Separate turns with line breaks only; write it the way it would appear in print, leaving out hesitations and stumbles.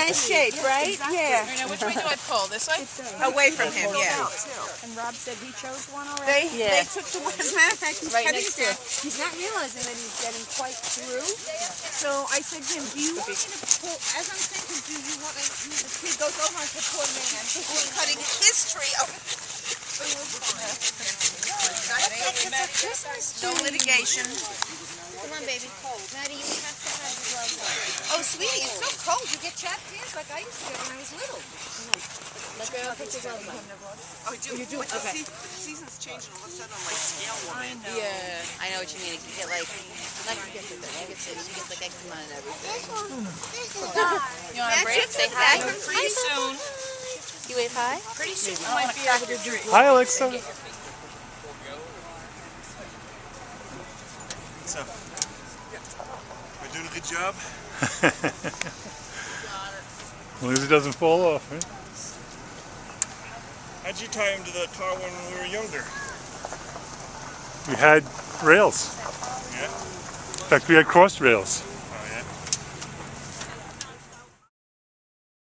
nice shape, right?
Exactly.
Yeah.
Now, which way do I pull? This way?
Away from him, yeah.
And Rob said he chose one already.
They took the one. As a matter of fact, he's
Right
cutting
next
it down. He's not realizing that he's getting quite through. So I said to him, do you want me to pull, as I'm saying, do you want me, the tree goes over and said, poor man, he's cutting his tree over. No litigation.
Come on, baby. Cold. Maddie, you have to have the gloves on.
Oh, sweetie, it's so cold. You get chapped hands like I used to get when I was little.
Let go. Put your gloves on.
Oh, you do? Okay. The season's changing. All of a sudden, I'm like scale woman.
Yeah. I know what you mean. You get like, not you get the thing. You get like eczema and everything. You want a break? Say hi.
Pretty soon.
You wave hi?
Pretty soon we might be able to drink.
Hi, Alexa.
So, am I doing a good job?
As long as it doesn't fall off, right?
How'd you tie him to the car when we were younger?
We had rails.
Yeah?
In fact, we had cross rails.